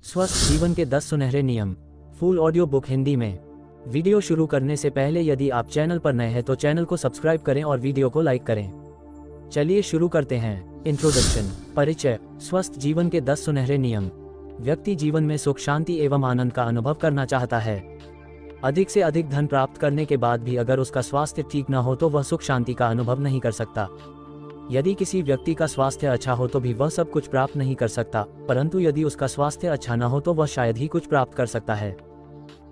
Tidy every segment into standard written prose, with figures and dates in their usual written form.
स्वस्थ जीवन के 10 सुनहरे नियम, फुल ऑडियो बुक हिंदी में। वीडियो शुरू करने से पहले यदि आप चैनल पर नए हैं तो चैनल को सब्सक्राइब करें और वीडियो को लाइक करें। चलिए शुरू करते हैं। इंट्रोडक्शन, परिचय। स्वस्थ जीवन के 10 सुनहरे नियम। व्यक्ति जीवन में सुख, शांति एवं आनंद का अनुभव करना चाहता है। अधिक से अधिक धन प्राप्त करने के बाद भी अगर उसका स्वास्थ्य ठीक न हो तो वह सुख शांति का अनुभव नहीं कर सकता। यदि किसी व्यक्ति का स्वास्थ्य अच्छा हो तो भी वह सब कुछ प्राप्त नहीं कर सकता, परंतु यदि उसका स्वास्थ्य अच्छा न हो तो वह शायद ही कुछ प्राप्त कर सकता है।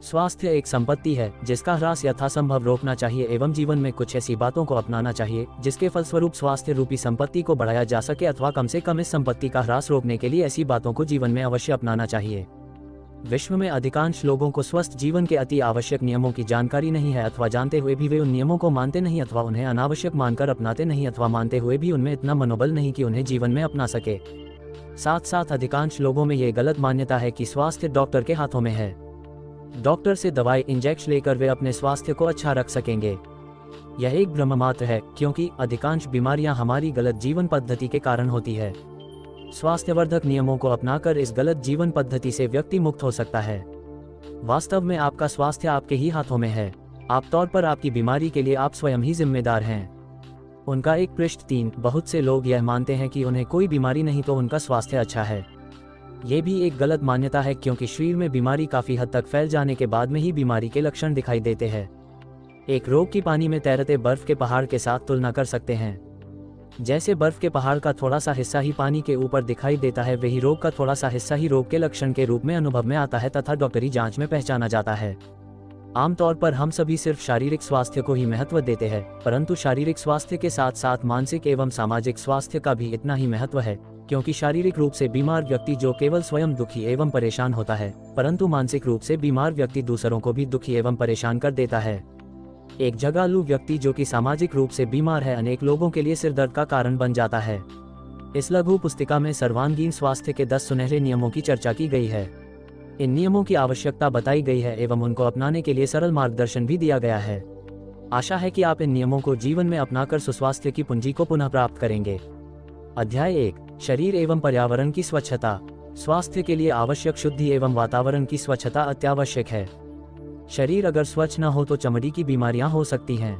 स्वास्थ्य एक संपत्ति है जिसका ह्रास यथासंभव रोकना चाहिए एवं जीवन में कुछ ऐसी बातों को अपनाना चाहिए जिसके फलस्वरूप स्वास्थ्य रूपी संपत्ति को बढ़ाया जा सके, अथवा कम से कम इस संपत्ति का ह्रास रोकने के लिए ऐसी बातों को जीवन में अवश्य अपनाना चाहिए। विश्व में अधिकांश लोगों को स्वस्थ जीवन के अति आवश्यक नियमों की जानकारी नहीं है, अथवा जानते हुए भी वे उन नियमों को मानते नहीं, अथवा उन्हें अनावश्यक मानकर अपनाते नहीं, अथवा मानते हुए भी उनमें इतना मनोबल नहीं कि उन्हें जीवन में अपना सके। साथ साथ अधिकांश लोगों में ये गलत मान्यता है कि स्वास्थ्य डॉक्टर के हाथों में है। डॉक्टर से दवाई इंजेक्शन लेकर वे अपने स्वास्थ्य को अच्छा रख सकेंगे। यह एक भ्रम मात्र है, क्योंकि अधिकांश बीमारियां हमारी गलत जीवन पद्धति के कारण होती है। स्वास्थ्यवर्धक नियमों को अपनाकर इस गलत जीवन पद्धति से व्यक्ति मुक्त हो सकता है। वास्तव में आपका स्वास्थ्य आपके ही हाथों में है। आमतौर पर आपकी बीमारी के लिए आप स्वयं ही जिम्मेदार हैं। उनका एक पृष्ठ 3। बहुत से लोग यह मानते हैं कि उन्हें कोई बीमारी नहीं तो उनका स्वास्थ्य अच्छा है। ये भी एक गलत मान्यता है, क्योंकि शरीर में बीमारी काफी हद तक फैल जाने के बाद में ही बीमारी के लक्षण दिखाई देते हैं। एक रोग की पानी में तैरते बर्फ के पहाड़ के साथ तुलना कर सकते हैं। जैसे बर्फ के पहाड़ का थोड़ा सा हिस्सा ही पानी के ऊपर दिखाई देता है, वही रोग का थोड़ा सा हिस्सा ही रोग के लक्षण के रूप में अनुभव में आता है तथा डॉक्टरी जांच में पहचाना जाता है। आमतौर पर हम सभी सिर्फ शारीरिक स्वास्थ्य को ही महत्व देते हैं, परंतु शारीरिक स्वास्थ्य के साथ साथ मानसिक एवं सामाजिक स्वास्थ्य का भी इतना ही महत्व है, क्योंकि शारीरिक रूप से बीमार व्यक्ति जो केवल स्वयं दुखी एवं परेशान होता है, परंतु मानसिक रूप से बीमार व्यक्ति दूसरों को भी दुखी एवं परेशान कर देता है। एक जगालू व्यक्ति जो कि सामाजिक रूप से बीमार है अनेक लोगों के लिए सिरदर्द का कारण बन जाता है। इस लघु पुस्तिका में सर्वांगीण स्वास्थ्य के 10 सुनहरे नियमों की चर्चा की गई है। इन नियमों की आवश्यकता बताई गई है एवं उनको अपनाने के लिए सरल मार्गदर्शन भी दिया गया है। आशा है कि आप इन नियमों को जीवन में अपनाकर सुस्वास्थ्य की पूंजी को पुनः प्राप्त करेंगे। अध्याय 1। शरीर एवं पर्यावरण की स्वच्छता। स्वास्थ्य के लिए आवश्यक शुद्धि एवं वातावरण की स्वच्छता अत्यावश्यक है। शरीर अगर स्वच्छ न हो तो चमड़ी की बीमारियां हो सकती हैं,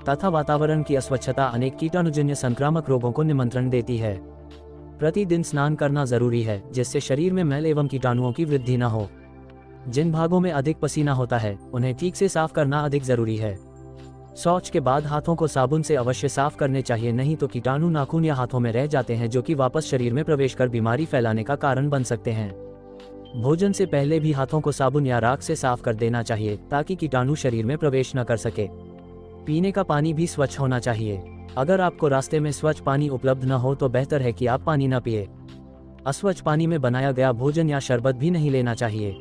तथा वातावरण की अस्वच्छता अनेक कीटाणुजन्य संक्रामक रोगों को निमंत्रण देती है। प्रतिदिन स्नान करना जरूरी है, जिससे शरीर में मैल एवं कीटाणुओं की वृद्धि न हो। जिन भागों में अधिक पसीना होता है उन्हें ठीक से साफ करना अधिक जरूरी है। शौच के बाद हाथों को साबुन से अवश्य साफ करने चाहिए, नहीं तो कीटाणु नाखून या हाथों में रह जाते हैं जो कि वापस शरीर में प्रवेश कर बीमारी फैलाने का कारण बन सकते हैं। भोजन से पहले भी हाथों को साबुन या राख से साफ कर देना चाहिए ताकि कीटाणु शरीर में प्रवेश न कर सके। पीने का पानी भी स्वच्छ होना चाहिए। अगर आपको रास्ते में स्वच्छ पानी उपलब्ध न हो तो बेहतर है कि आप पानी न पिए। अस्वच्छ पानी में बनाया गया भोजन या शरबत भी नहीं लेना चाहिए।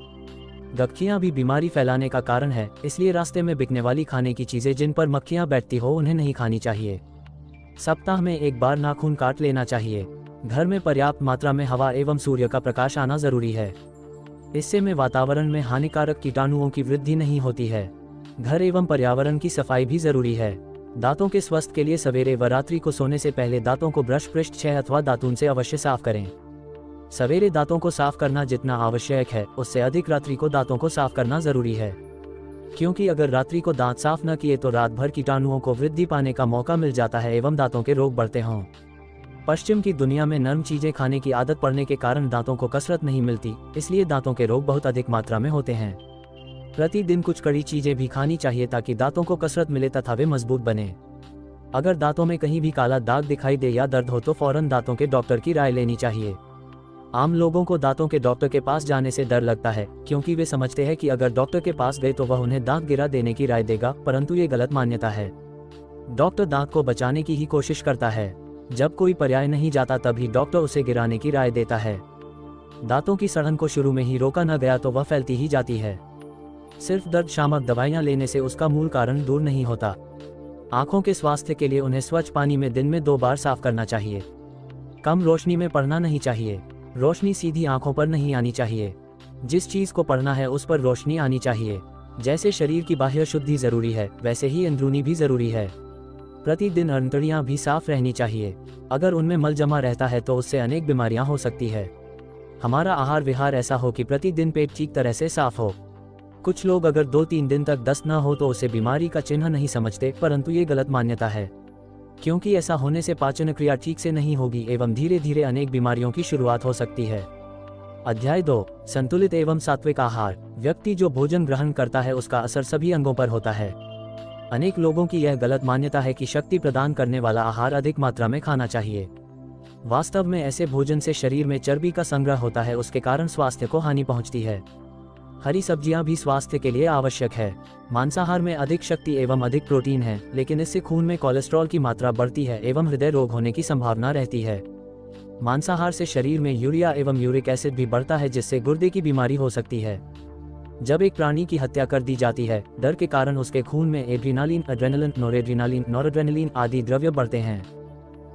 गठियां भी बीमारी फैलाने का कारण है, इसलिए रास्ते में बिकने वाली खाने की चीजें जिन पर मक्खियां बैठती हो उन्हें नहीं खानी चाहिए। सप्ताह में एक बार नाखून काट लेना चाहिए। घर में पर्याप्त मात्रा में हवा एवं सूर्य का प्रकाश आना जरूरी है। इससे में वातावरण में हानिकारक कीटाणुओं की वृद्धि नहीं होती है। घर एवं पर्यावरण की सफाई भी जरूरी है। दांतों के स्वास्थ्य के लिए सवेरे व रात्रि को सोने से पहले दांतों को ब्रश पृष्ठ 6 अथवा दातून से अवश्य साफ करें। सवेरे दांतों को साफ करना जितना आवश्यक है उससे अधिक रात्रि को दांतों को साफ करना जरूरी है, क्योंकि अगर रात्रि को दांत साफ न किए तो रात भर कीटाणुओं को वृद्धि पाने का मौका मिल जाता है एवं दांतों के रोग बढ़ते हों। पश्चिम की दुनिया में नरम चीजें खाने की आदत पड़ने के कारण दांतों को कसरत नहीं मिलती, इसलिए दांतों के रोग बहुत अधिक मात्रा में होते हैं। प्रतिदिन कुछ कड़ी चीजें भी खानी चाहिए ताकि दांतों को कसरत मिले तथा वे मजबूत बने। अगर दांतों में कहीं भी काला दाग दिखाई दे या दर्द हो तो फौरन दांतों के डॉक्टर की राय लेनी चाहिए। आम लोगों को दांतों के डॉक्टर के पास जाने से डर लगता है, क्योंकि वे समझते हैं कि अगर डॉक्टर के पास गए तो वह उन्हें दांत गिरा देने की राय देगा, परंतु ये गलत मान्यता है। डॉक्टर दांत को बचाने की ही कोशिश करता है। जब कोई पर्याय नहीं जाता तभी डॉक्टर उसे गिराने की राय देता है। दांतों की सड़न को शुरू में ही रोका न गया तो वह फैलती ही जाती है। सिर्फ दर्द शामक दवाइयां लेने से उसका मूल कारण दूर नहीं होता। आंखों के स्वास्थ्य के लिए उन्हें स्वच्छ पानी में दिन में 2 बार साफ करना चाहिए। कम रोशनी में पढ़ना नहीं चाहिए। रोशनी सीधी आंखों पर नहीं आनी चाहिए। जिस चीज को पढ़ना है उस पर रोशनी आनी चाहिए। जैसे शरीर की बाह्य शुद्धि जरूरी है, वैसे ही अंदरूनी भी जरूरी है। प्रतिदिन अंतड़ियां भी साफ रहनी चाहिए। अगर उनमें मल जमा रहता है तो उससे अनेक बीमारियां हो सकती है। हमारा आहार विहार ऐसा हो कि प्रतिदिन पेट ठीक तरह से साफ हो। कुछ लोग अगर 2-3 दिन तक दस्त न हो तो उसे बीमारी का चिन्ह नहीं समझते, परंतु ये गलत मान्यता है, क्योंकि ऐसा होने से पाचन क्रिया ठीक से नहीं होगी एवं धीरे धीरे अनेक बीमारियों की शुरुआत हो सकती है। अध्याय 2, संतुलित एवं सात्विक आहार। व्यक्ति जो भोजन ग्रहण करता है उसका असर सभी अंगों पर होता है। अनेक लोगों की यह गलत मान्यता है कि शक्ति प्रदान करने वाला आहार अधिक मात्रा में खाना चाहिए। वास्तव में ऐसे भोजन से शरीर में चर्बी का संग्रह होता है, उसके कारण स्वास्थ्य को हानि पहुंचती है। हरी सब्जियां भी स्वास्थ्य के लिए आवश्यक है। मांसाहार में अधिक शक्ति एवं अधिक प्रोटीन है, लेकिन इससे खून में कोलेस्ट्रॉल की मात्रा बढ़ती है एवं हृदय रोग होने की संभावना रहती है। मांसाहार से शरीर में यूरिया एवं यूरिक एसिड भी बढ़ता है, जिससे गुर्दे की बीमारी हो सकती है। जब एक प्राणी की हत्या कर दी जाती है, डर के कारण उसके खून में एड्रीनालिन, एड्रेनलिन, नोरेड्रीनालिन, नॉरएड्रेनालिन आदि द्रव्य बढ़ते हैं।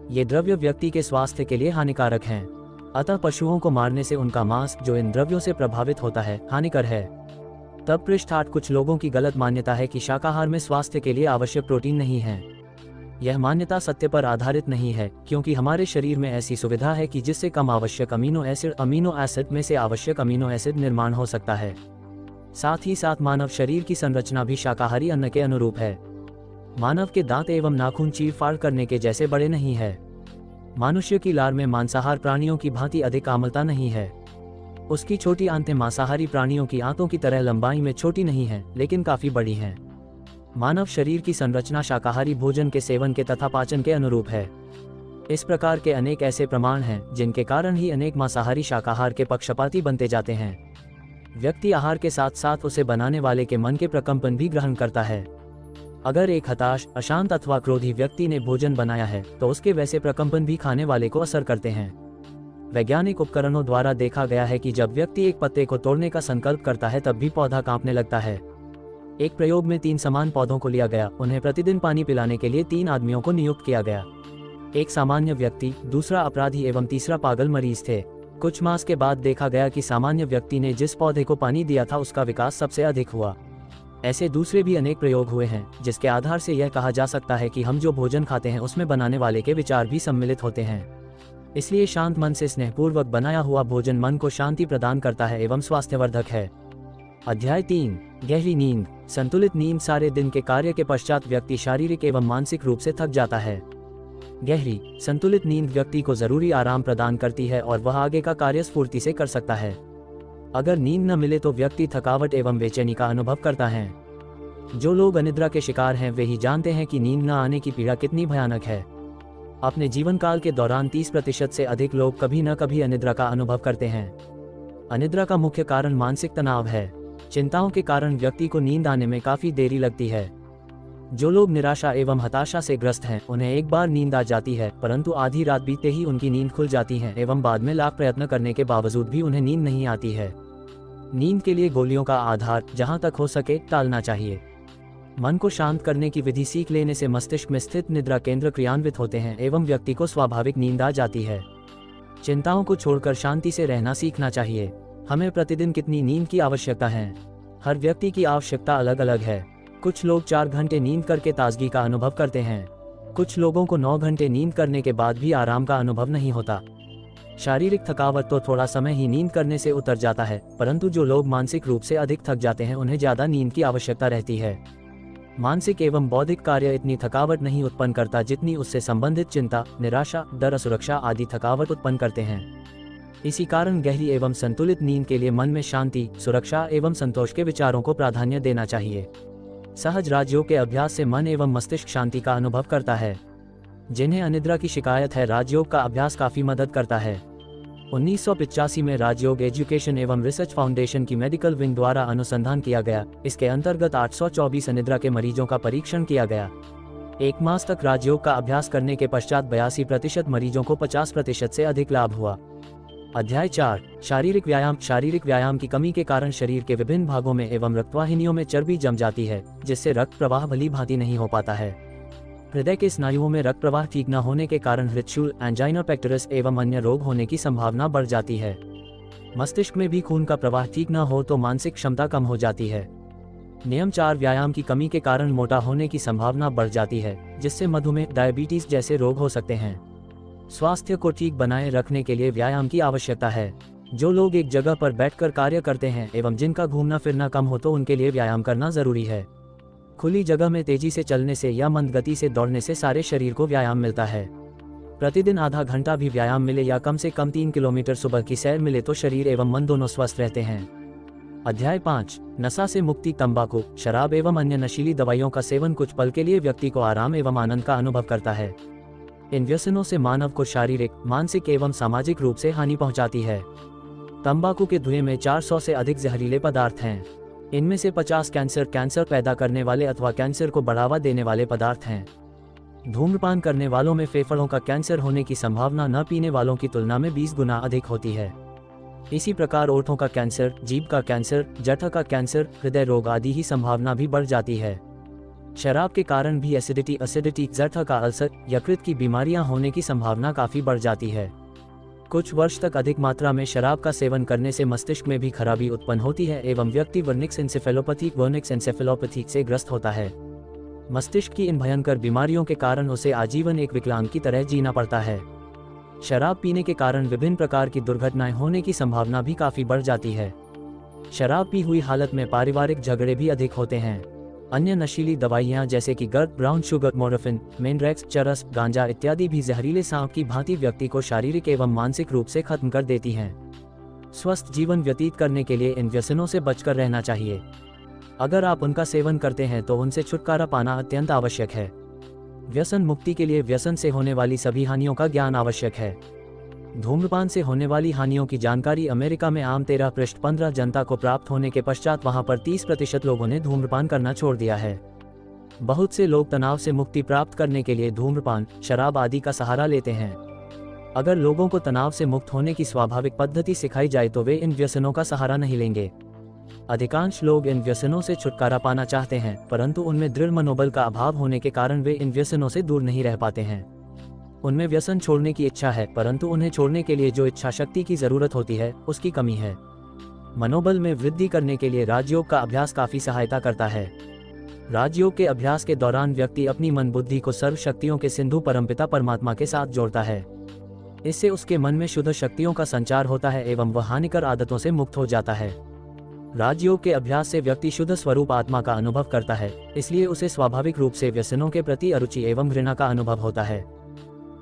ये द्रव्य व्यक्ति के स्वास्थ्य के लिए हानिकारक हैं। अतः पशुओं को मारने से उनका मांस, जो इन द्रव्यों से प्रभावित होता है, हानिकर है। तब पृष्ठ 8, कुछ लोगों की गलत मान्यता है कि शाकाहार में स्वास्थ्य के लिए आवश्यक प्रोटीन नहीं है। यह मान्यता सत्य पर आधारित नहीं है, क्योंकि हमारे शरीर में ऐसी सुविधा है कि जिससे कम आवश्यक अमीनो एसिड में से आवश्यक अमीनो एसिड निर्माण हो सकता है। साथ ही साथ मानव शरीर की संरचना भी शाकाहारी अन्न के अनुरूप है। मानव के दांत एवं नाखून चीर-फाड़ करने के जैसे बड़े नहीं है। मनुष्य की लार में मांसाहार प्राणियों की भांति अधिक आम्लता नहीं है। उसकी छोटी आंतें मांसाहारी प्राणियों की आंतों की तरह लंबाई में छोटी नहीं हैं, लेकिन काफी बड़ी हैं। मानव शरीर की संरचना शाकाहारी भोजन के सेवन के तथा पाचन के अनुरूप है। इस प्रकार के अनेक ऐसे प्रमाण हैं जिनके कारण ही अनेक मांसाहारी शाकाहार के पक्षपाती बनते जाते हैं। व्यक्ति आहार के साथ साथ उसे बनाने वाले के मन के प्रकंपन भी ग्रहण करता है। अगर एक हताश, अशांत अथवा क्रोधी व्यक्ति ने भोजन बनाया है तो उसके वैसे प्रकंपन भी खाने वाले को असर करते हैं। वैज्ञानिक उपकरणों द्वारा देखा गया है कि जब व्यक्ति एक पत्ते को तोड़ने का संकल्प करता है तब भी पौधा कांपने लगता है। एक प्रयोग में 3 समान पौधों को लिया गया, उन्हें प्रतिदिन पानी पिलाने के लिए 3 आदमियों को नियुक्त किया गया। एक सामान्य व्यक्ति, दूसरा अपराधी एवं तीसरा पागल मरीज थे। कुछ मास के बाद देखा गया कि सामान्य व्यक्ति ने जिस पौधे को पानी दिया था उसका विकास सबसे अधिक हुआ। ऐसे दूसरे भी अनेक प्रयोग हुए हैं, जिसके आधार से यह कहा जा सकता है कि हम जो भोजन खाते हैं उसमें बनाने वाले के विचार भी सम्मिलित होते हैं। इसलिए शांत मन से स्नेहपूर्वक बनाया हुआ भोजन मन को शांति प्रदान करता है एवं स्वास्थ्यवर्धक है। अध्याय 3, गहरी नींद। संतुलित नींद सारे दिन के कार्य के पश्चात व्यक्ति शारीरिक एवं मानसिक रूप से थक जाता है। गहरी, संतुलित नींद व्यक्ति को जरूरी आराम प्रदान करती है और वह आगे का कार्य स्फूर्ति से कर सकता है। अगर नींद न मिले तो व्यक्ति थकावट एवं बेचैनी का अनुभव करता है। जो लोग अनिद्रा के शिकार हैं वे ही जानते हैं कि नींद न आने की पीड़ा कितनी भयानक है। अपने जीवन काल के दौरान 30% से अधिक लोग कभी न कभी अनिद्रा का अनुभव करते हैं। अनिद्रा का मुख्य कारण मानसिक तनाव है। चिंताओं के कारण व्यक्ति को नींद आने में काफी देरी लगती है। जो लोग निराशा एवं हताशा से ग्रस्त हैं उन्हें एक बार नींद आ जाती है, परंतु आधी रात बीतते ही उनकी नींद खुल जाती है एवं बाद में लाख प्रयत्न करने के बावजूद भी उन्हें नींद नहीं आती है। नींद के लिए गोलियों का आधार जहां तक हो सके टालना चाहिए। मन को शांत करने की विधि सीख लेने से मस्तिष्क में स्थित निद्रा केंद्र क्रियान्वित होते हैं एवं व्यक्ति को स्वाभाविक नींद आ जाती है। चिंताओं को छोड़कर शांति से रहना सीखना चाहिए। हमें प्रतिदिन कितनी नींद की आवश्यकता है? हर व्यक्ति की आवश्यकता अलग अलग है। कुछ लोग 4 घंटे नींद करके ताजगी का अनुभव करते हैं। कुछ लोगों को 9 घंटे नींद करने के बाद भी आराम का अनुभव नहीं होता। शारीरिक थकावट तो थोड़ा समय ही नींद करने से उतर जाता है, परंतु जो लोग मानसिक रूप से अधिक थक जाते हैं उन्हें ज्यादा नींद की आवश्यकता रहती है। मानसिक एवं बौद्धिक कार्य इतनी थकावट नहीं उत्पन्न करता जितनी उससे संबंधित चिंता, निराशा, डर, असुरक्षा आदि थकावट उत्पन्न करते हैं। इसी कारण गहरी एवं संतुलित नींद के लिए मन में शांति, सुरक्षा एवं संतोष के विचारों को प्राधान्य देना चाहिए। सहज राजयोग के अभ्यास से मन एवं मस्तिष्क शांति का अनुभव करता है। जिन्हें अनिद्रा की शिकायत है, राजयोग का अभ्यास काफी मदद करता है। 1985 में राजयोग एजुकेशन एवं रिसर्च फाउंडेशन की मेडिकल विंग द्वारा अनुसंधान किया गया। इसके अंतर्गत 824 अनिद्रा के मरीजों का परीक्षण किया गया। 1 मास तक राजयोग का अभ्यास करने के पश्चात 82% मरीजों को 50% से अधिक लाभ हुआ। अध्याय 4, शारीरिक व्यायाम। शारीरिक व्यायाम की कमी के कारण शरीर के विभिन्न भागों में एवं रक्तवाहिनियों में चर्बी जम जाती है, जिससे रक्त प्रवाह भली भांति नहीं हो पाता है। हृदय के स्नायुओं में रक्त प्रवाह ठीक न होने के कारण हृदयशूल, एंजाइना पेक्टोरिस एवं अन्य रोग होने की संभावना बढ़ जाती है। मस्तिष्क में भी खून का प्रवाह ठीक न हो तो मानसिक क्षमता कम हो जाती है। नियम 4, व्यायाम की कमी के कारण मोटा होने की संभावना बढ़ जाती है, जिससे मधुमेह, डायबिटीज जैसे रोग हो सकते हैं। स्वास्थ्य को ठीक बनाए रखने के लिए व्यायाम की आवश्यकता है। जो लोग एक जगह पर बैठकर कार्य करते हैं एवं जिनका घूमना फिरना कम हो तो उनके लिए व्यायाम करना जरूरी है। खुली जगह में तेजी से चलने से या मंद गति से दौड़ने से सारे शरीर को व्यायाम मिलता है। प्रतिदिन आधा घंटा भी व्यायाम मिले या कम से कम 3 किलोमीटर सुबह की सैर मिले तो शरीर एवं मन दोनों स्वस्थ रहते हैं। अध्याय 5 नशा से मुक्ति। तंबाकू, शराब एवं अन्य नशीली दवाइयों का सेवन कुछ पल के लिए व्यक्ति को आराम एवं आनंद का अनुभव करता है। इन व्यसनों से मानव को शारीरिक, मानसिक एवं सामाजिक रूप से हानि पहुंचाती है। तंबाकू के धुएं में 400 से अधिक जहरीले पदार्थ हैं। इनमें से 50 कैंसर पैदा करने वाले अथवा कैंसर को बढ़ावा देने वाले पदार्थ हैं। धूम्रपान करने वालों में फेफड़ों का कैंसर होने की संभावना न पीने वालों की तुलना में 20 गुना अधिक होती है। इसी प्रकार ओठों का कैंसर, जीभ का कैंसर, जठर का कैंसर, हृदय रोग आदि ही संभावना भी बढ़ जाती है। शराब के कारण भी एसिडिटी, जठर का अल्सर, यकृत की बीमारियां होने की संभावना काफी बढ़ जाती है। कुछ वर्ष तक अधिक मात्रा में शराब का सेवन करने से मस्तिष्क में भी खराबी उत्पन्न होती है एवं व्यक्ति वर्निक्स एंसेफेलोपैथी से ग्रस्त होता है। मस्तिष्क की इन भयंकर बीमारियों के कारण उसे आजीवन एक विकलांग की तरह जीना पड़ता है। शराब पीने के कारण विभिन्न प्रकार की दुर्घटनाएं होने की संभावना भी काफी बढ़ जाती है। शराब पी हुई हालत में पारिवारिक झगड़े भी अधिक होते हैं। अन्य नशीली दवाइयां जैसे कि गर्द, ब्राउन शुगर, मोरफिन, मेनड्रैक्स, चरस, गांजा इत्यादि भी जहरीले सांप की भांति व्यक्ति को शारीरिक एवं मानसिक रूप से खत्म कर देती हैं। स्वस्थ जीवन व्यतीत करने के लिए इन व्यसनों से बचकर रहना चाहिए। अगर आप उनका सेवन करते हैं तो उनसे छुटकारा पाना अत्यंत आवश्यक है। व्यसन मुक्ति के लिए व्यसन से होने वाली सभी हानियों का ज्ञान आवश्यक है। धूम्रपान से होने वाली हानियों की जानकारी अमेरिका में आम 13 पृष्ठ 15 जनता को प्राप्त होने के पश्चात वहां पर 30% लोगों ने धूम्रपान करना छोड़ दिया है। बहुत से लोग तनाव से मुक्ति प्राप्त करने के लिए धूम्रपान, शराब आदि का सहारा लेते हैं। अगर लोगों को तनाव से मुक्त होने की स्वाभाविक पद्धति सिखाई जाए तो वे इन व्यसनों का सहारा नहीं लेंगे। अधिकांश लोग इन व्यसनों से छुटकारा पाना चाहते हैं, परंतु उनमें दृढ़ मनोबल का अभाव होने के कारण वे इन व्यसनों से दूर नहीं रह पाते हैं। उनमें व्यसन छोड़ने की इच्छा है, परंतु उन्हें छोड़ने के लिए जो इच्छा शक्ति की जरूरत होती है उसकी कमी है। मनोबल में वृद्धि करने के लिए राजयोग का अभ्यास काफी सहायता करता है। राजयोग के अभ्यास के दौरान व्यक्ति अपनी मन बुद्धि को सर्व शक्तियों के सिंधु परमपिता परमात्मा के साथ जोड़ता है। इससे उसके मन में शुद्ध शक्तियों का संचार होता है एवं वह हानिकर आदतों से मुक्त हो जाता है। राजयोग के अभ्यास से व्यक्ति शुद्ध स्वरूप आत्मा का अनुभव करता है, इसलिए उसे स्वाभाविक रूप से व्यसनों के प्रति अरुचि एवं घृणा का अनुभव होता है।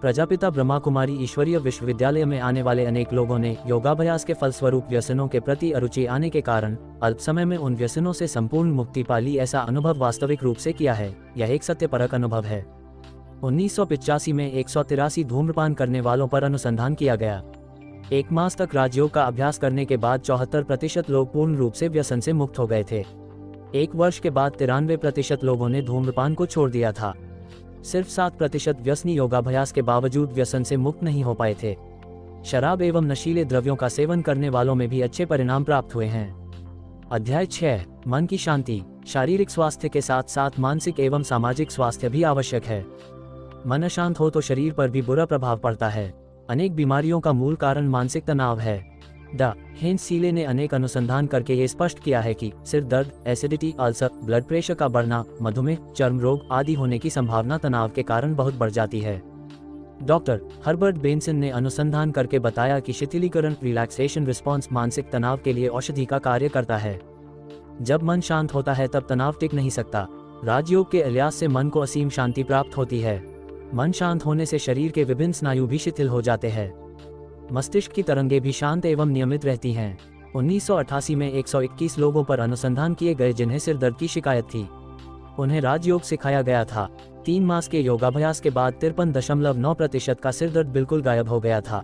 प्रजापिता ब्रह्मा कुमारी ईश्वरीय विश्वविद्यालय में आने वाले अनेक लोगों ने योगाभ्यास के फलस्वरूप व्यसनों के प्रति अरुचि आने के कारण अल्प समय में उन व्यसनों से संपूर्ण मुक्ति पा ली। ऐसा अनुभव वास्तविक रूप से किया है। यह एक सत्यपरक अनुभव है। 1985 में 183 धूम्रपान करने वालों पर अनुसंधान किया गया। 1 मास तक राजयोग का अभ्यास करने के बाद 74% लोग पूर्ण रूप से व्यसन से मुक्त हो गए थे। 1 वर्ष के बाद 93% लोगों ने धूम्रपान को छोड़ दिया था। सिर्फ 7% व्यसनी योगाभ्यास के बावजूद व्यसन से मुक्त नहीं हो पाए थे। शराब एवं नशीले द्रव्यों का सेवन करने वालों में भी अच्छे परिणाम प्राप्त हुए हैं। अध्याय 6 मन की शांति। शारीरिक स्वास्थ्य के साथ साथ मानसिक एवं सामाजिक स्वास्थ्य भी आवश्यक है। मन अशांत हो तो शरीर पर भी बुरा प्रभाव पड़ता है। अनेक बीमारियों का मूल कारण मानसिक तनाव है। द हेंस सीले ने अनेक अनुसंधान करके ये स्पष्ट किया है कि सिर दर्द, एसिडिटी, अल्सर, ब्लड प्रेशर का बढ़ना, मधुमेह, चर्म रोग आदि होने की संभावना तनाव के कारण बहुत बढ़ जाती है। डॉक्टर हर्बर्ट बेंसन ने अनुसंधान करके बताया कि शिथिलीकरण रिलैक्सेशन रिस्पॉन्स मानसिक तनाव के लिए औषधि का कार्य करता है। जब मन शांत होता है तब तनाव टिक नहीं सकता। राजयोग के अभ्यास से मन को असीम शांति प्राप्त होती है। मन शांत होने से शरीर के विभिन्न स्नायु भी शिथिल हो जाते हैं। मस्तिष्क की तरंगें भी शांत एवं नियमित रहती हैं। 1988 में 121 लोगों पर अनुसंधान किए गए जिन्हें सिर दर्द की शिकायत थी। उन्हें राजयोग सिखाया गया था। 3 मास के योगाभ्यास के बाद 53.9% का सिर दर्द बिल्कुल गायब हो गया था।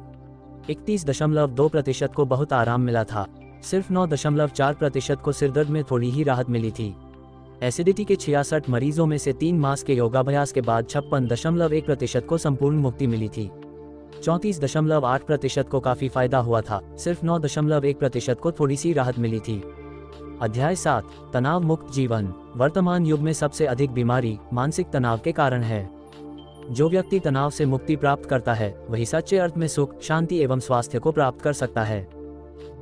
31.2% को बहुत आराम मिला था। सिर्फ 9.4% को सिर दर्द में थोड़ी ही राहत मिली थी। एसिडिटी के 66 मरीजों में से 3 मास के योगाभ्यास के बाद 56.1% को संपूर्ण मुक्ति मिली थी। 34.8% को काफी फायदा हुआ था। सिर्फ 9.1% को थोड़ी सी राहत मिली थी। अध्याय 7 तनाव मुक्त जीवन। वर्तमान युग में सबसे अधिक बीमारी मानसिक तनाव के कारण है। जो व्यक्ति तनाव से मुक्ति प्राप्त करता है वही सच्चे अर्थ में सुख, शांति एवं स्वास्थ्य को प्राप्त कर सकता है।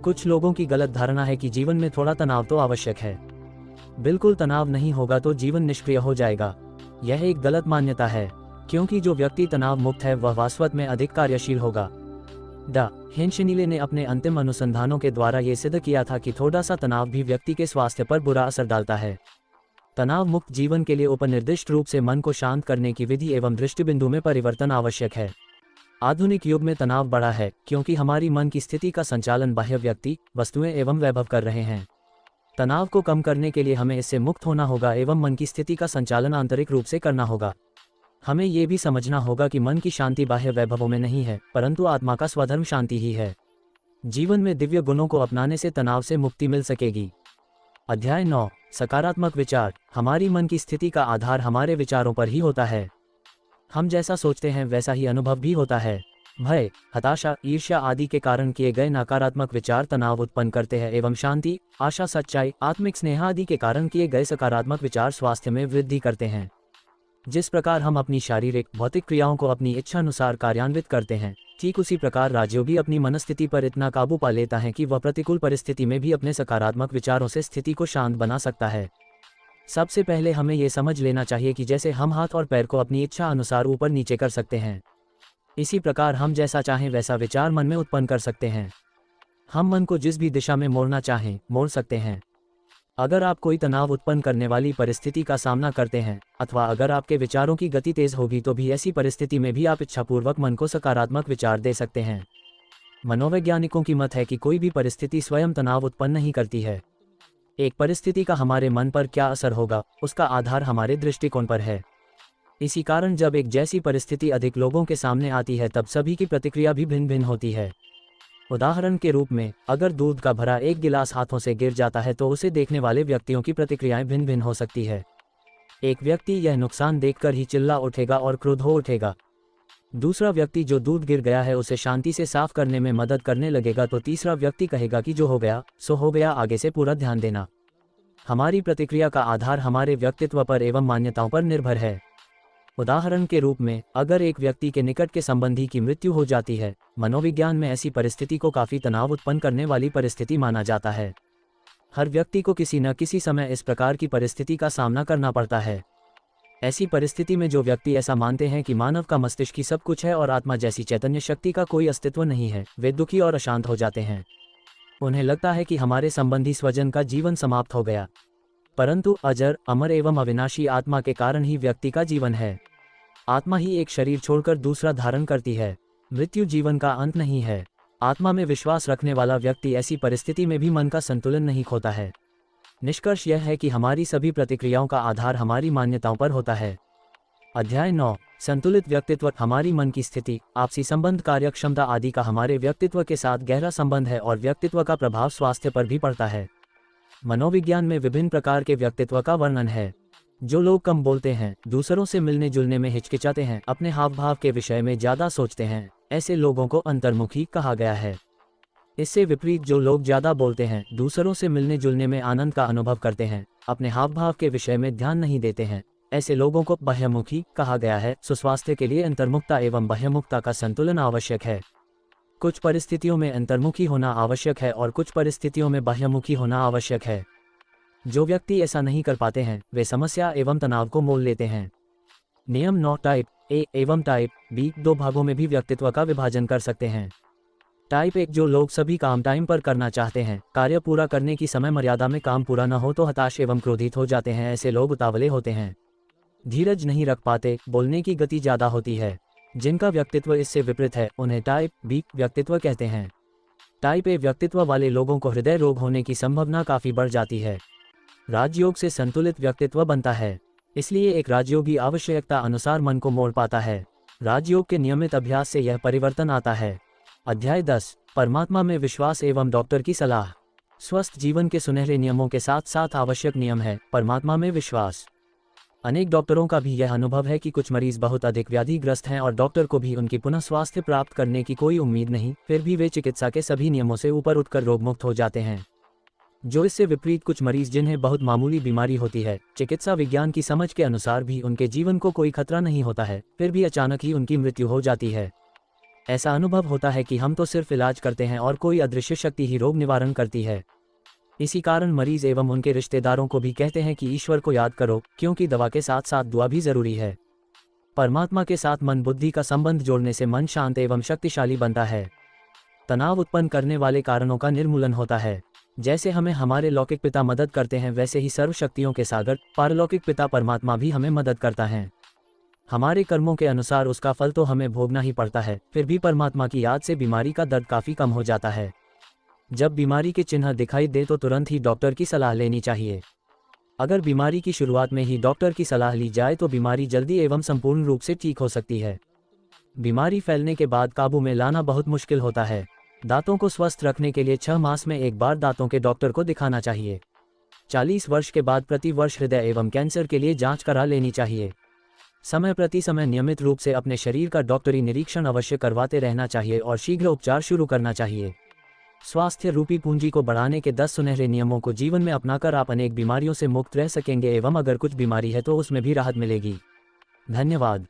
कुछ लोगों की गलत धारणा है कि जीवन में थोड़ा तनाव तो आवश्यक है। बिल्कुल तनाव नहीं होगा तो जीवन निष्क्रिय हो जाएगा। यह एक गलत मान्यता है, क्योंकि जो व्यक्ति तनाव मुक्त है वह वास्तव में अधिक कार्यशील होगा। द हेंशनीले ने अपने अंतिम अनुसंधानों के द्वारा ये सिद्ध किया था कि थोड़ा सा तनाव भी व्यक्ति के स्वास्थ्य पर बुरा असर डालता है। तनाव मुक्त जीवन के लिए उपनिर्दिष्ट रूप से मन को शांत करने की विधि एवं दृष्टिबिंदु में परिवर्तन आवश्यक है। आधुनिक युग में तनाव बढ़ा है क्योंकि हमारी मन की स्थिति का संचालन बाह्य व्यक्ति, वस्तुएं एवं वैभव कर रहे हैं। तनाव को कम करने के लिए हमें इससे मुक्त होना होगा एवं मन की स्थिति का संचालन आंतरिक रूप से करना होगा। हमें ये भी समझना होगा कि मन की शांति बाह्य वैभवों में नहीं है, परंतु आत्मा का स्वधर्म शांति ही है। जीवन में दिव्य गुणों को अपनाने से तनाव से मुक्ति मिल सकेगी। अध्याय 9, सकारात्मक विचार। हमारी मन की स्थिति का आधार हमारे विचारों पर ही होता है। हम जैसा सोचते हैं वैसा ही अनुभव भी होता है। भय, हताशा, ईर्ष्या आदि के कारण किए गए नकारात्मक विचार तनाव उत्पन्न करते हैं एवं शांति, आशा, सच्चाई, आत्मिक स्नेह आदि के कारण किए गए सकारात्मक विचार स्वास्थ्य में वृद्धि करते हैं। जिस प्रकार हम अपनी शारीरिक भौतिक क्रियाओं को अपनी इच्छा अनुसार कार्यान्वित करते हैं, ठीक उसी प्रकार राजयोग भी अपनी मनस्थिति पर इतना काबू पा लेता है कि वह प्रतिकूल परिस्थिति में भी अपने सकारात्मक विचारों से स्थिति को शांत बना सकता है। सबसे पहले हमें यह समझ लेना चाहिए कि जैसे हम हाथ और पैर को अपनी इच्छा अनुसार ऊपर नीचे कर सकते हैं, इसी प्रकार हम जैसा चाहें वैसा विचार मन में उत्पन्न कर सकते हैं। हम मन को जिस भी दिशा में मोड़ना चाहें मोड़ सकते हैं। अगर आप कोई तनाव उत्पन्न करने वाली परिस्थिति का सामना करते हैं अथवा अगर आपके विचारों की गति तेज होगी तो भी ऐसी परिस्थिति में भी आप इच्छापूर्वक मन को सकारात्मक विचार दे सकते हैं। मनोवैज्ञानिकों की मत है कि कोई भी परिस्थिति स्वयं तनाव उत्पन्न नहीं करती है। एक परिस्थिति का हमारे मन पर क्या असर होगा उसका आधार हमारे दृष्टिकोण पर है। इसी कारण जब एक जैसी परिस्थिति अधिक लोगों के सामने आती है तब सभी की प्रतिक्रिया भी भिन्न भिन्न होती है। उदाहरण के रूप में अगर दूध का भरा एक गिलास हाथों से गिर जाता है तो उसे देखने वाले व्यक्तियों की प्रतिक्रियाएं भिन्न भिन्न हो सकती है। एक व्यक्ति यह नुकसान देखकर ही चिल्ला उठेगा और क्रुद्ध हो उठेगा। दूसरा व्यक्ति जो दूध गिर गया है उसे शांति से साफ करने में मदद करने लगेगा तो तीसरा व्यक्ति कहेगा कि जो हो गया सो हो गया, आगे से पूरा ध्यान देना। हमारी प्रतिक्रिया का आधार हमारे व्यक्तित्व पर एवं मान्यताओं पर निर्भर है। उदाहरण के रूप में अगर एक व्यक्ति के निकट के संबंधी की मृत्यु हो जाती है, मनोविज्ञान में ऐसी परिस्थिति को काफी तनाव उत्पन्न करने वाली परिस्थिति माना जाता है। हर व्यक्ति को किसी न किसी समय इस प्रकार की परिस्थिति का सामना करना पड़ता है। ऐसी परिस्थिति में जो व्यक्ति ऐसा मानते हैं कि मानव का मस्तिष्क ही सब कुछ है और आत्मा जैसी चैतन्य शक्ति का कोई अस्तित्व नहीं है, वे दुखी और अशांत हो जाते हैं। उन्हें लगता है कि हमारे संबंधी स्वजन का जीवन समाप्त हो गया, परंतु अजर, अमर एवं अविनाशी आत्मा के कारण ही व्यक्ति का जीवन है। आत्मा ही एक शरीर छोड़कर दूसरा धारण करती है। मृत्यु जीवन का अंत नहीं है। आत्मा में विश्वास रखने वाला व्यक्ति ऐसी परिस्थिति में भी मन का संतुलन नहीं खोता है। निष्कर्ष यह है कि हमारी सभी प्रतिक्रियाओं का आधार हमारी मान्यताओं पर होता है। अध्याय 9, संतुलित व्यक्तित्व। हमारी मन की स्थिति, आपसी संबंध, कार्यक्षमता आदि का हमारे व्यक्तित्व के साथ गहरा संबंध है और व्यक्तित्व का प्रभाव स्वास्थ्य पर भी पड़ता है। मनोविज्ञान में विभिन्न प्रकार के व्यक्तित्व का वर्णन है। जो लोग कम बोलते हैं, दूसरों से मिलने जुलने में हिचकिचाते हैं, अपने हाव भाव के विषय में ज्यादा सोचते हैं, ऐसे लोगों को अंतर्मुखी कहा गया है। इससे विपरीत जो लोग ज्यादा बोलते हैं, दूसरों से मिलने जुलने में आनंद का अनुभव करते हैं, अपने हाव भाव के विषय में ध्यान नहीं देते हैं, ऐसे लोगों को बाह्यमुखी कहा गया है। सुस्वास्थ्य के लिए अंतर्मुखता एवं बाह्यमुखता का संतुलन आवश्यक है। कुछ परिस्थितियों में अंतर्मुखी होना आवश्यक है और कुछ परिस्थितियों में बाह्यमुखी होना आवश्यक है। जो व्यक्ति ऐसा नहीं कर पाते हैं वे समस्या एवं तनाव को मोल लेते हैं। नियम 9, टाइप ए एवं टाइप बी, दो भागों में भी व्यक्तित्व का विभाजन कर सकते हैं। टाइप 1, जो लोग सभी काम टाइम पर करना चाहते हैं, कार्य पूरा करने की समय मर्यादा में काम पूरा न हो तो हताश एवं क्रोधित हो जाते हैं, ऐसे लोग उतावले होते हैं, धीरज नहीं रख पाते, बोलने की गति ज्यादा होती है। जिनका व्यक्तित्व इससे विपरीत है उन्हें टाइप बी व्यक्तित्व कहते हैं। टाइप ए व्यक्तित्व वाले लोगों को हृदय रोग होने की संभावना काफी बढ़ जाती है। राजयोग से संतुलित व्यक्तित्व बनता है, इसलिए एक राजयोगी आवश्यकता अनुसार मन को मोड़ पाता है। राजयोग के नियमित अभ्यास से यह परिवर्तन आता है। अध्याय 10, परमात्मा में विश्वास एवं डॉक्टर की सलाह। स्वस्थ जीवन के सुनहरे नियमों के साथ साथ आवश्यक नियम है परमात्मा में विश्वास। अनेक डॉक्टरों का भी यह अनुभव है कि कुछ मरीज बहुत अधिक व्याधिग्रस्त हैं और डॉक्टर को भी उनकी पुनः स्वास्थ्य प्राप्त करने की कोई उम्मीद नहीं, फिर भी वे चिकित्सा के सभी नियमों से ऊपर उठकर रोगमुक्त हो जाते हैं। जो इससे विपरीत कुछ मरीज जिन्हें बहुत मामूली बीमारी होती है, चिकित्सा विज्ञान की समझ के अनुसार भी उनके जीवन को कोई खतरा नहीं होता है, फिर भी अचानक ही उनकी मृत्यु हो जाती है। ऐसा अनुभव होता है कि हम तो सिर्फ इलाज करते हैं और कोई अदृश्य शक्ति ही रोग निवारण करती है। इसी कारण मरीज एवं उनके रिश्तेदारों को भी कहते हैं कि ईश्वर को याद करो, क्योंकि दवा के साथ साथ दुआ भी जरूरी है। परमात्मा के साथ मन बुद्धि का संबंध जोड़ने से मन शांत एवं शक्तिशाली बनता है। तनाव उत्पन्न करने वाले कारणों का निर्मूलन होता है। जैसे हमें हमारे लौकिक पिता मदद करते हैं, वैसे ही सर्वशक्तियों के सागर पारलौकिक पिता परमात्मा भी हमें मदद करता है। हमारे कर्मों के अनुसार उसका फल तो हमें भोगना ही पड़ता है, फिर भी परमात्मा की याद से बीमारी का दर्द काफ़ी कम हो जाता है। जब बीमारी के चिन्ह दिखाई दे तो तुरंत ही डॉक्टर की सलाह लेनी चाहिए। अगर बीमारी की शुरुआत में ही डॉक्टर की सलाह ली जाए तो बीमारी जल्दी एवं संपूर्ण रूप से ठीक हो सकती है। बीमारी फैलने के बाद काबू में लाना बहुत मुश्किल होता है। दांतों को स्वस्थ रखने के लिए 6 मास में एक बार दांतों के डॉक्टर को दिखाना चाहिए। 40 वर्ष के बाद प्रति वर्ष हृदय एवं कैंसर के लिए जांच करा लेनी चाहिए। समय प्रति समय नियमित रूप से अपने शरीर का डॉक्टरी निरीक्षण अवश्य करवाते रहना चाहिए और शीघ्र उपचार शुरू करना चाहिए। स्वास्थ्य रूपी पूंजी को बढ़ाने के 10 सुनहरे नियमों को जीवन में अपनाकर आप अनेक बीमारियों से मुक्त रह सकेंगे एवं अगर कुछ बीमारी है तो उसमें भी राहत मिलेगी। धन्यवाद।